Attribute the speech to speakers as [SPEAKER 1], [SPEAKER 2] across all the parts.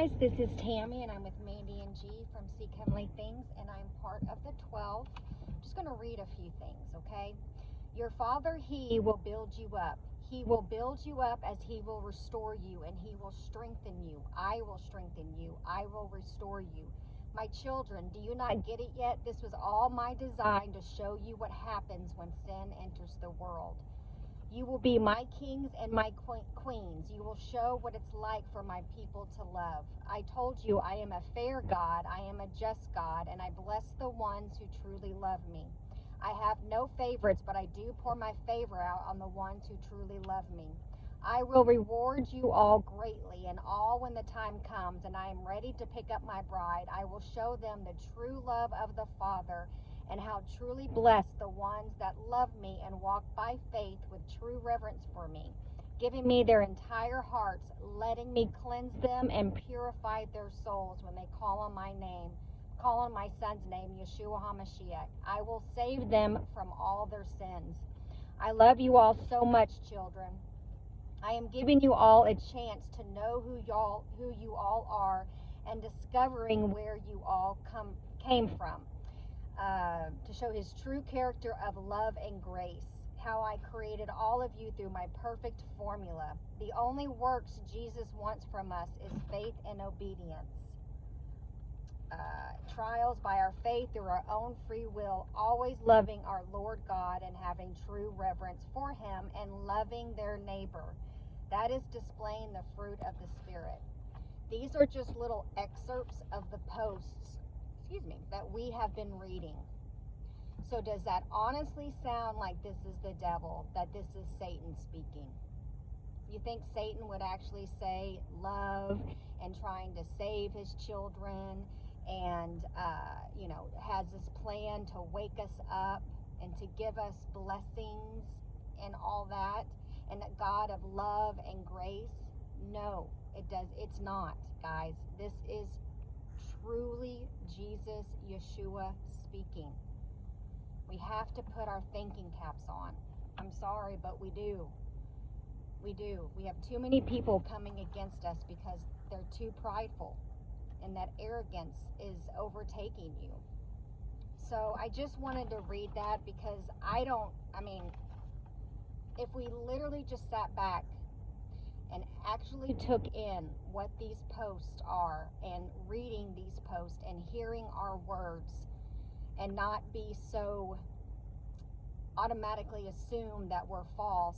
[SPEAKER 1] guys, this is Tammy, and I'm with Mandy and G from Seek Heavenly Things, and I'm part of the 12. I'm just going to read a few things, okay? Your Father, He will build you up. He will build you up as He will restore you, and He will strengthen you. I will strengthen you. I will restore you. My children, do you not get it yet? This was all my design to show you what happens when sin enters the world. You will be my kings and my queens. You will show what it's like for my people to love. I told you I am a fair God, I am a just God, and I bless the ones who truly love me. I have no favorites, but I do pour my favor out on the ones who truly love me. I will reward you all greatly, and all when the time comes and I am ready to pick up my bride, I will show them the true love of the Father, and how truly blessed the ones that love me and walk by faith with true reverence for me, giving me their entire hearts, letting me cleanse them and purify their souls when they call on my name, call on my son's name, Yeshua HaMashiach. I will save them from all their sins. I love you all so much, children. I am giving you all a chance to know who you all are, and discovering where you all came from. To show His true character of love and grace, how I created all of you through my perfect formula. The only works Jesus wants from us is faith and obedience. Trials by our faith through our own free will, always loving our Lord God and having true reverence for Him, and loving their neighbor. That is displaying the fruit of the Spirit. These are just little excerpts of the posts, that we have been reading. So does that honestly sound like this is the devil, that this is Satan speaking? You think Satan would actually say love and trying to save his children and, has this plan to wake us up and to give us blessings and all that, and that God of love and grace? No, it's not, guys. This is truly Jesus, Yeshua speaking. We have to put our thinking caps on. I'm sorry, but we do. We do. We have too many people coming against us because they're too prideful, and that arrogance is overtaking you. So I just wanted to read that because if we literally just sat back and actually took in what these posts are, and reading these posts and hearing our words, and not be so automatically assume that we're false,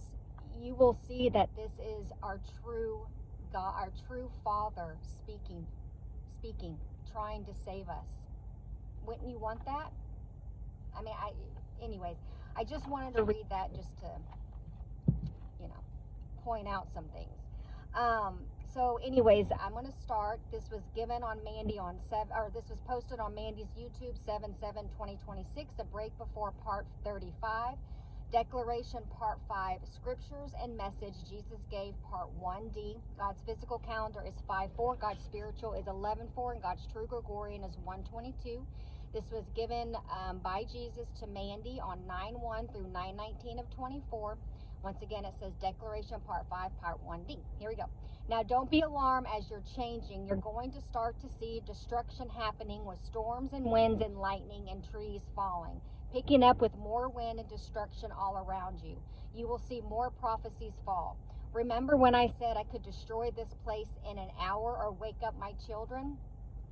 [SPEAKER 1] you will see that this is our true God, our true Father speaking, trying to save us. Wouldn't you want that? Anyways, I just wanted to read that just to, point out some things. So anyways, I'm going to start. This was given on Mandy this was posted on Mandy's YouTube 7/7/2026, a break before part 35. Declaration part 5, scriptures and message Jesus gave part 1D. God's physical calendar is 5/4, God's spiritual is 11/4, and God's true Gregorian is 1/22. This was given by Jesus to Mandy on 9/1 through 9/19 of 24. Once again, it says Declaration Part 5, Part 1D. Here we go. Now, don't be alarmed as you're changing. You're going to start to see destruction happening with storms and winds and lightning and trees falling, picking up with more wind and destruction all around you. You will see more prophecies fall. Remember when I said I could destroy this place in an hour or wake up my children?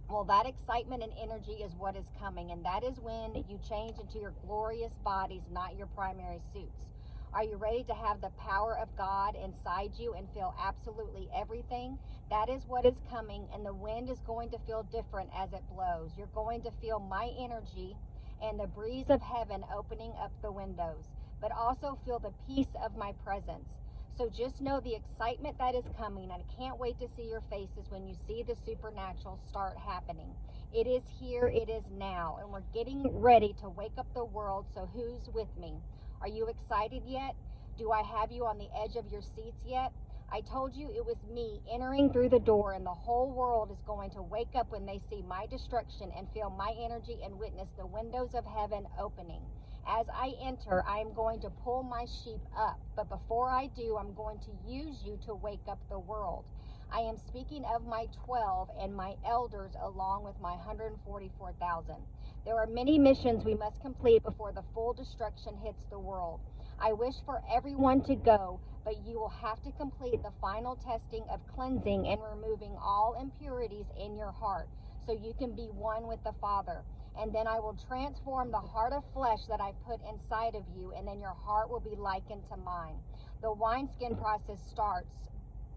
[SPEAKER 1] Well, that excitement and energy is what is coming, and that is when you change into your glorious bodies, not your primary suits. Are you ready to have the power of God inside you and feel absolutely everything? That is what is coming, and the wind is going to feel different as it blows. You're going to feel my energy and the breeze of heaven opening up the windows, but also feel the peace of my presence. So just know the excitement that is coming, and I can't wait to see your faces when you see the supernatural start happening. It is here, it is now, and we're getting ready to wake up the world, so who's with me? Are you excited yet? Do I have you on the edge of your seats yet? I told you it was me entering through the door, and the whole world is going to wake up when they see my destruction and feel my energy and witness the windows of heaven opening. As I enter, I am going to pull my sheep up, but before I do, I'm going to use you to wake up the world. I am speaking of my 12 and my elders along with my 144,000. There are many missions we must complete before the full destruction hits the world. I wish for everyone to go, but you will have to complete the final testing of cleansing and removing all impurities in your heart, so you can be one with the Father. And then I will transform the heart of flesh that I put inside of you, and then your heart will be likened to mine. The wineskin process starts,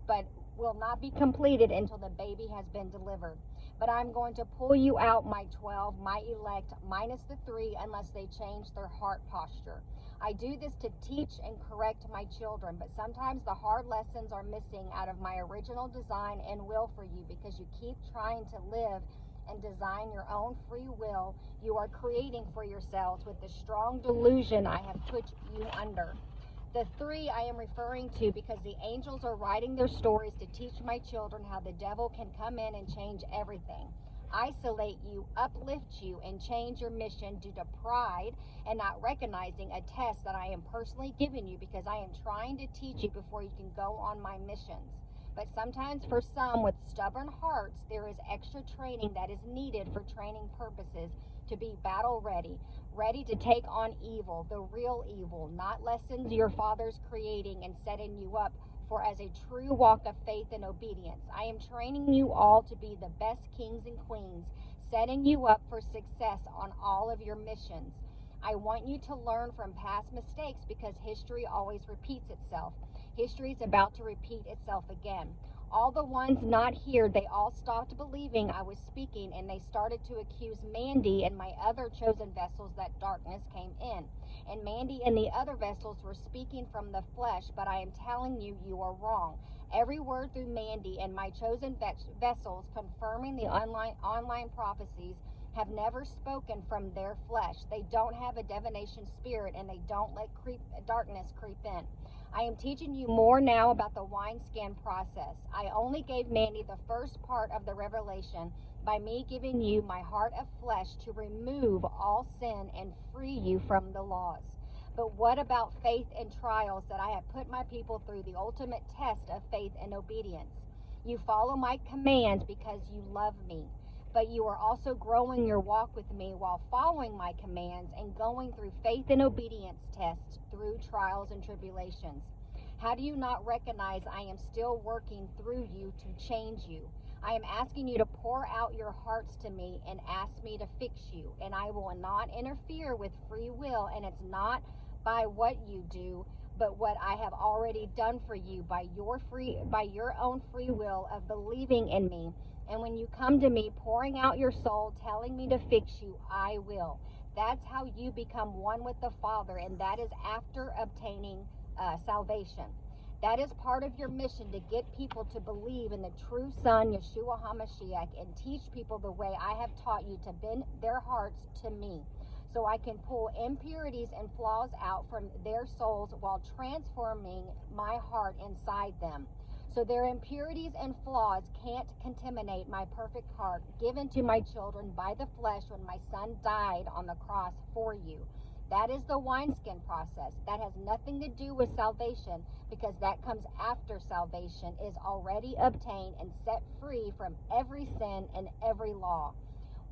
[SPEAKER 1] but will not be completed until the baby has been delivered. But I'm going to pull you out, my 12, my elect, minus the 3, unless they change their heart posture. I do this to teach and correct my children, but sometimes the hard lessons are missing out of my original design and will for you, because you keep trying to live and design your own free will you are creating for yourselves with the strong delusion I have put you under. The 3 I am referring to because the angels are writing their stories to teach my children how the devil can come in and change everything, isolate you, uplift you, and change your mission due to pride and not recognizing a test that I am personally giving you, because I am trying to teach you before you can go on my missions. But sometimes for some with stubborn hearts, there is extra training that is needed for training purposes to be battle ready, ready to take on evil, the real evil, not lessons your father's creating and setting you up for as a true walk of faith and obedience. I am training you all to be the best kings and queens, setting you up for success on all of your missions. I want you to learn from past mistakes, because history always repeats itself. History is about to repeat itself again. All the ones not here, they all stopped believing I was speaking, and they started to accuse Mandy and my other chosen vessels that darkness came in. And Mandy and the other vessels were speaking from the flesh, but I am telling you, you are wrong. Every word through Mandy and my chosen vessels confirming the online prophecies have never spoken from their flesh. They don't have a divination spirit, and they don't let darkness creep in. I am teaching you more now about the wineskin process. I only gave Mandy the first part of the revelation by me giving you my heart of flesh to remove all sin and free you from the laws. But what about faith and trials that I have put my people through, the ultimate test of faith and obedience? You follow my commands because you love me, but you are also growing your walk with me while following my commands and going through faith and obedience tests through trials and tribulations. How do you not recognize I am still working through you to change you? I am asking you to pour out your hearts to me and ask me to fix you, and I will not interfere with free will, and it's not by what you do, but what I have already done for you by your own free will of believing in me. And when you come to me, pouring out your soul, telling me to fix you, I will. That's how you become one with the Father, and that is after obtaining salvation. That is part of your mission, to get people to believe in the true Son, Yeshua HaMashiach, and teach people the way I have taught you to bend their hearts to me, so I can pull impurities and flaws out from their souls while transforming my heart inside them. So their impurities and flaws can't contaminate my perfect heart given to my children by the flesh when my Son died on the cross for you. That is the wineskin process. That has nothing to do with salvation, because that comes after salvation is already obtained and set free from every sin and every law.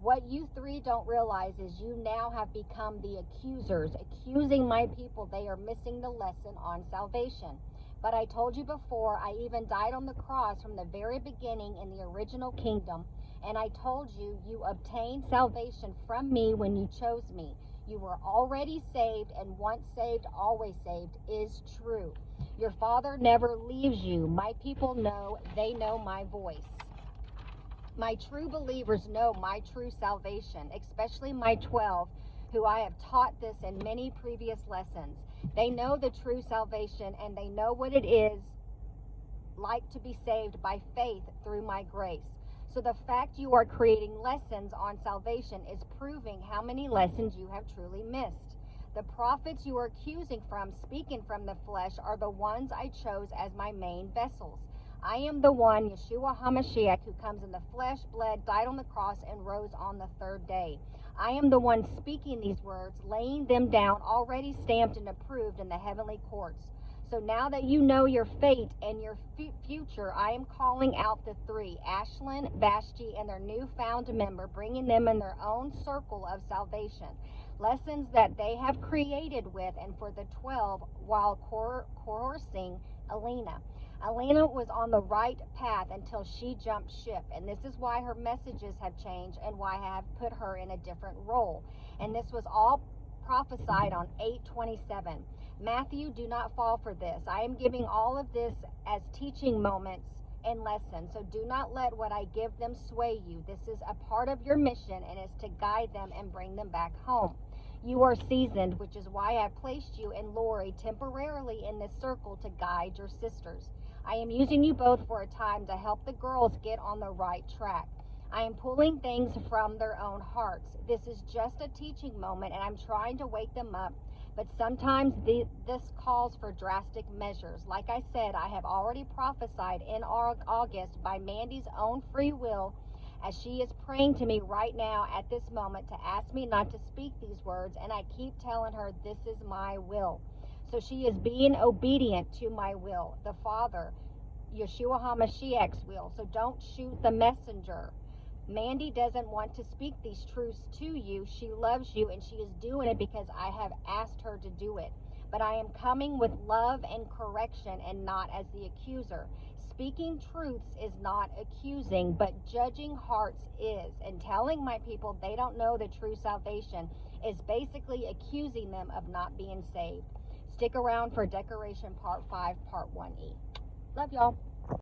[SPEAKER 1] What you 3 don't realize is you now have become the accusers, accusing my people they are missing the lesson on salvation. But I told you before, I even died on the cross from the very beginning in the original kingdom, and I told you, you obtained salvation from me when you chose me. You were already saved, and once saved, always saved is true. Your Father never leaves you. My people know, they know my voice. My true believers know my true salvation, especially my 12, who I have taught this in many previous lessons. They know the true salvation, and they know what it is like to be saved by faith through my grace. So the fact you are creating lessons on salvation is proving how many lessons you have truly missed. The prophets you are accusing from speaking from the flesh are the ones I chose as my main vessels. I am the one, Yeshua HaMashiach, who comes in the flesh, bled, died on the cross, and rose on the 3rd day. I am the one speaking these words, laying them down, already stamped and approved in the heavenly courts. So now that you know your fate and your future, I am calling out the three, Ashlyn, Vashti, and their newfound member, bringing them in their own circle of salvation. Lessons that they have created with, and for the 12, while coercing Alina. Alina was on the right path until she jumped ship, and this is why her messages have changed and why I have put her in a different role. And this was all prophesied on 8/27. Matthew, do not fall for this. I am giving all of this as teaching moments and lessons, so do not let what I give them sway you. This is a part of your mission and is to guide them and bring them back home. You are seasoned, which is why I placed you and Lori temporarily in this circle to guide your sisters. I am using you both for a time to help the girls get on the right track. I am pulling things from their own hearts. This is just a teaching moment, and I'm trying to wake them up. But sometimes this calls for drastic measures. Like I said, I have already prophesied in August by Mandy's own free will, as she is praying to me right now at this moment to ask me not to speak these words, and I keep telling her this is my will. So she is being obedient to my will, the Father, Yeshua HaMashiach's will. So don't shoot the messenger. Mandy doesn't want to speak these truths to you. She loves you, and she is doing it because I have asked her to do it. But I am coming with love and correction and not as the accuser. Speaking truths is not accusing, but judging hearts is. And telling my people they don't know the true salvation is basically accusing them of not being saved. Stick around for Decoration Part 5, Part 1E. Love y'all.